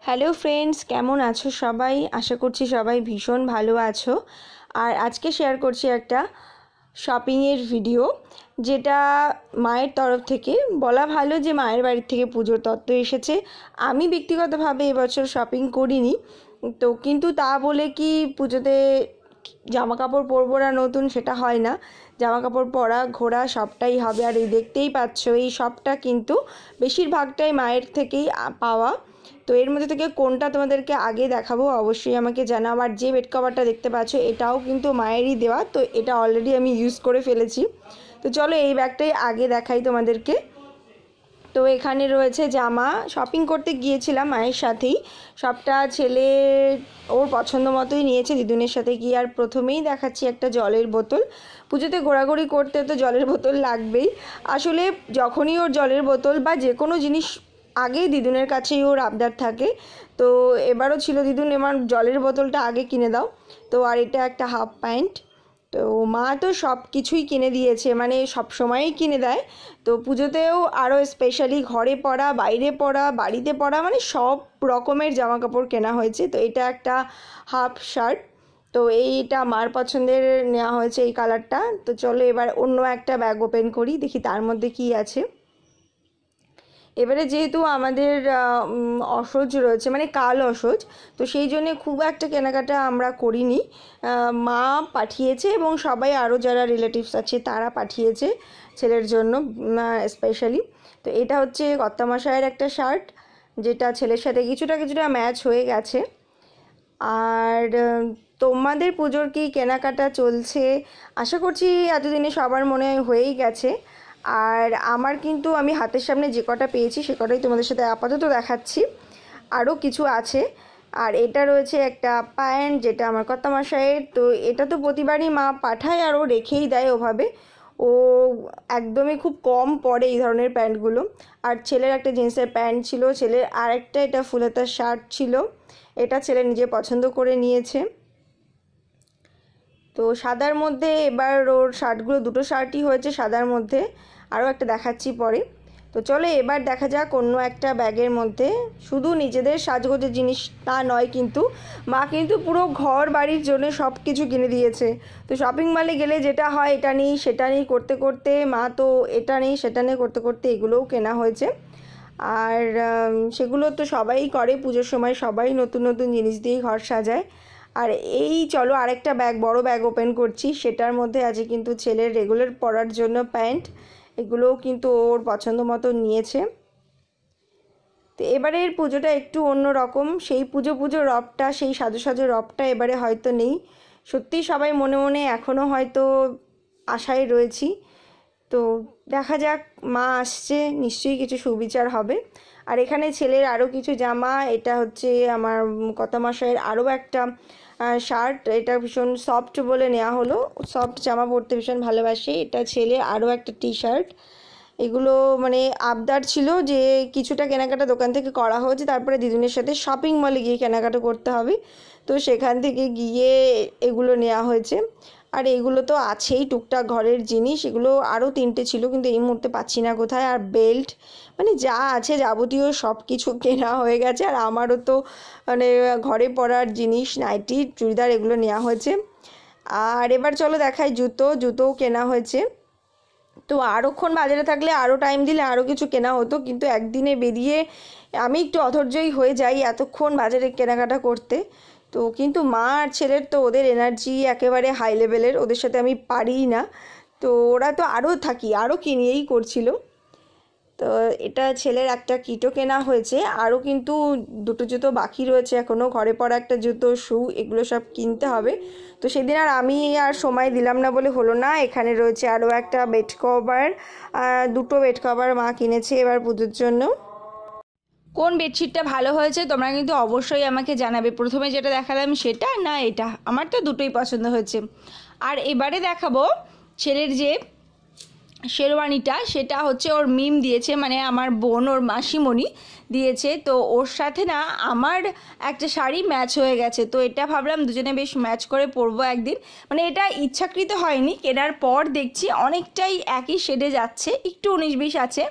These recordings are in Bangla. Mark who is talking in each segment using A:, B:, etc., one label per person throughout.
A: হ্যালো ফ্রেন্ডস, কেমন আছো সবাই? আশা করছি সবাই ভীষণ ভালো আছো। আর আজকে শেয়ার করছি একটা শপিংয়ের ভিডিও, যেটা মায়ের তরফ থেকে বলা ভালো যে মায়ের বাড়ির থেকে পুজোর তত্ত্ব এসেছে। আমি ব্যক্তিগতভাবে এবছর শপিং করিনি, তো কিন্তু তা বলে কি পুজোতে জামা কাপড় পরবো না নতুন, সেটা হয় না। জামা কাপড় পরা ঘোরা সবটাই হবে। আর এই দেখতেই পাচ্ছ, এই সবটা কিন্তু বেশিরভাগটাই মায়ের থেকেই পাওয়া। তো এর মধ্যে থেকে কোনটা তোমাদেরকে আগে দেখাবো অবশ্যই আমাকে জানাও। আর যে বেড কভারটা দেখতে পাচ্ছ এটাও কিন্তু মায়েরই দেওয়া, তো এটা অলরেডি আমি ইউজ করে ফেলেছি। তো চলো এই ব্যাগটাই আগে দেখাই তোমাদেরকে। তো এখানে রয়েছে জামা, শপিং করতে গিয়েছিলাম মায়ের সাথেই, সবটা ছেলে ওর পছন্দ মতোই নিয়েছে দিদুনের সাথে গিয়ে। আর প্রথমেই দেখাচ্ছি একটা জলের বোতল। পুজোতে ঘোরাঘুরি করতে তো জলের বোতল লাগবেই। আসলে যখনই ওর জলের বোতল বা যে কোনো জিনিস আগেই দিদুনের কাছেই ওর আবদার থাকে, তো এবারও ছিল দিদুন এবার জলের বোতলটা আগে কিনে দাও। তো আর এটা একটা হাফ প্যান্ট। তো মা তো সব কিছুই কিনে দিয়েছে, মানে সব সময়ই কিনে দেয়। তো পুজোতেও আরও স্পেশালি ঘরে পরা, বাইরে পরা, বাড়িতে পরা, মানে সব রকমের জামা কাপড় কেনা হয়েছে। তো এটা একটা হাফ শার্ট, তো এইটা মার পছন্দের নেওয়া হয়েছে এই কালারটা। তো চলো এবার অন্য একটা ব্যাগ ওপেন করি, দেখি তার মধ্যে কি আছে। এবারে যেহেতু আমাদের অসহ্য রয়েছে, মানে কাল অসহ্য, তো সেই জন্যে খুব একটা কেনাকাটা আমরা করিনি। মা পাঠিয়েছে এবং সবাই আরও যারা রিলেটিভস আছে তারা পাঠিয়েছে ছেলের জন্য স্পেশালি। তো এটা হচ্ছে কর্তামশায়ের একটা শার্ট, যেটা ছেলের সাথে কিছুটা ম্যাচ হয়ে গেছে। আর তোমাদের পুজোর কি কেনাকাটা চলছে? আশা করছি এতদিনে সবার মনে হয়েই গেছে। আর আমার কিন্তু আমি হাতের সামনে যে কটা পেয়েছি সে কটাই তোমাদের সাথে আপাতত দেখাচ্ছি, আরও কিছু আছে। আর এটা রয়েছে একটা প্যান্ট, যেটা আমার কর্তামশাইয়ের। তো এটা তো প্রতিবারই মা পাঠায় আর ও রেখেই দেয় ওভাবে, ও একদমই খুব কম পরে এই ধরনের প্যান্টগুলো। আর ছেলের একটা জিন্সের প্যান্ট ছিল, ছেলের আর একটা এটা ফুল হাতার শার্ট ছিল, এটা ছেলে নিজে পছন্দ করে নিয়েছে। তো সাদার মধ্যে এবার ওর শার্টগুলো দুটো শার্টই হয়েছে সাদার মধ্যে, আরও একটা দেখাচ্ছি পরে। তো চলো এবার দেখা যাক অন্য একটা ব্যাগের মধ্যে। শুধু নিজেদের সাজগোজের জিনিস তা নয়, কিন্তু মা কিন্তু পুরো ঘর বাড়ির জন্য সব কিছু কিনে দিয়েছে। তো শপিং মলে গেলে যেটা হয়, এটা নেই সেটা নেই করতে করতে মা তো এটা নেই সেটা নেই করতে করতে এগুলোও কেনা হয়েছে। আর সেগুলো তো সবাই করে পুজোর সময়, সবাই নতুন নতুন জিনিস দিয়েই ঘর সাজায়। আর এই চলো আরেকটা ব্যাগ, বড় ব্যাগ ওপেন করছি। সেটার মধ্যে আছে কিন্তু ছেলের রেগুলার পরার জন্য প্যান্ট, এগুলোও কিন্তু ওর পছন্দ মতো নিয়েছে। তো এবারের পুজোটা একটু অন্য রকম, সেই পুজো রবটা, সেই সাজো সাজো রবটা এবারে হয়তো নেই। সত্যিই সবাই মনে মনে এখনও হয়তো আশায় রয়েছি। তো দেখা যাক, মা আসছে, নিশ্চয়ই কিছু সুবিচার হবে। আর এখানে ছেলের আরও কিছু জামা, এটা হচ্ছে আমার কর্তামশাইয়ের আরও একটা শার্ট, এটা ভীষণ সফট বলে নেওয়া হলো, সফট জামা পরতে ভীষণ ভালোবাসে। এটা ছেলে আরও একটা টি শার্ট। এগুলো মানে আবদার ছিল যে কিছুটা কেনাকাটা দোকান থেকে করা হয়েছে, তারপরে দিদুনের সাথে শপিং মলে গিয়ে কেনাকাটা করতে হবে, তো সেখান থেকে গিয়ে এগুলো নেওয়া হয়েছে। আর এগুলো তো আছেই টুকটাক ঘরের জিনিস, এগুলো আরও তিনটে ছিল কিন্তু এই মুহূর্তে পাচ্ছি না কোথায়। আর বেল্ট, মানে যা আছে যাবতীয় সব কিছু কেনা হয়ে গেছে। আর আমারও তো মানে ঘরে পরার জিনিস, নাইটি, চুড়িদার, এগুলো নেওয়া হয়েছে। আর এবার চলো দেখাই জুতোও কেনা হয়েছে। তো আরোক্ষণ বাজারে থাকলে আরও টাইম দিলে আরও কিছু কেনা হতো, কিন্তু একদিনে বেরিয়ে আমি একটু অধৈর্যই হয়ে যাই এতক্ষণ বাজারে কেনাকাটা করতে। তো কিন্তু মা আর ছেলের তো ওদের এনার্জি একেবারে হাই লেভেলের, ওদের সাথে আমি পারিই না। তো ওরা তো আরও কিনিয়েই করছিল। তো এটা ছেলের একটা কিটো কেনা হয়েছে, আরও কিন্তু দুটো জুতো বাকি রয়েছে এখনও, ঘরে পরা একটা জুতো, শু, এগুলো সব কিনতে হবে। তো সেদিন আর আমি আর সময় দিলাম না বলে হলো না। এখানে রয়েছে আরও একটা বেড কভার, দুটো বেড কভার মা কিনেছে এবার পুজোর জন্য। কোন বেডশিটটা ভালো হয়েছে তোমরা কিন্তু অবশ্যই আমাকে জানাবে। প্রথমে যেটা দেখালাম সেটা না এটা, আমার তো দুটোই পছন্দ হয়েছে। আর এবারে দেখাবো ছেলের যে শেরওয়ানিটা, সেটা হচ্ছে ওর মিম দিয়েছে, মানে আমার বোন, ওর মাসিমণি দিয়েছে। তো ওর সাথে না আমার একটা শাড়ি ম্যাচ হয়ে গেছে, তো এটা ভাবলাম দুজনে বেশ ম্যাচ করে পরবো একদিন। মানে এটা ইচ্ছাকৃত হয়নি, কেনার পর দেখছি অনেকটাই একই শেডে যাচ্ছে, একটু 19-20 আছে।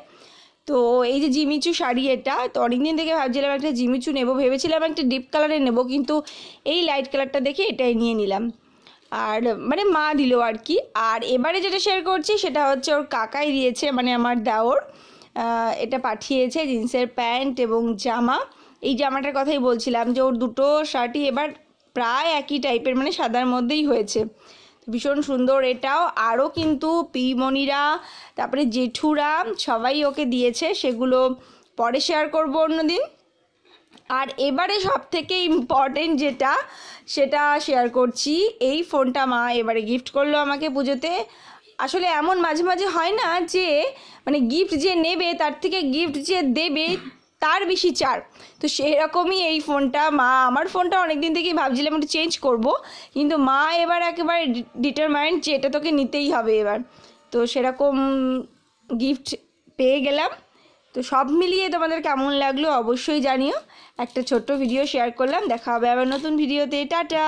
A: তো এই যে জিমিচু শাড়ি, এটা তো অনেকদিন থেকে ভাবছিলাম একটা জিমিচু নেব, ভেবেছিলাম একটা ডিপ কালারে নেব, কিন্তু এই লাইট কালারটা দেখে এটাই নিয়ে নিলাম। আর মানে মা দিল আর কি। আর এবারে যেটা শেয়ার করছি সেটা হচ্ছে ওর কাকাই দিয়েছে, মানে আমার দেওর এটা পাঠিয়েছে, জিন্সের প্যান্ট এবং জামা। এই জামাটার কথাই বলছিলাম যে ওর দুটো শার্টই এবার প্রায় একই টাইপের, মানে সাদার মধ্যেই হয়েছে, ভীষণ সুন্দর এটাও। আরও কিন্তু পিমনিরা, তারপরে জেঠুরা সবাই ওকে দিয়েছে, সেগুলো পরে শেয়ার করব অন্যদিন। আর এবারে সব থেকে ইম্পর্টেন্ট যেটা, সেটা শেয়ার করছি। এই ফোনটা মা এবারে গিফট করলো আমাকে পুজোতে। আসলে এমন মাঝে মাঝে হয় না যে মানে গিফট যে নেবে তার থেকে গিফট যে দেবে তার বেশি চার, তো সেরকমই এই ফোনটা। মা, আমার ফোনটা অনেক দিন থেকেই ভাবছিলাম একটু চেঞ্জ করব, কিন্তু মা এবার একেবারে ডিটারমাইন্ড যে এটা তোকে নিতেই হবে এবার। তো সেরকম গিফট পেয়ে গেলাম। তো সব মিলিয়ে তোমাদের কেমন লাগলো অবশ্যই জানিও। একটা ছোট্ট ভিডিও শেয়ার করলাম, দেখা হবে আবার নতুন ভিডিওতে। টাটা।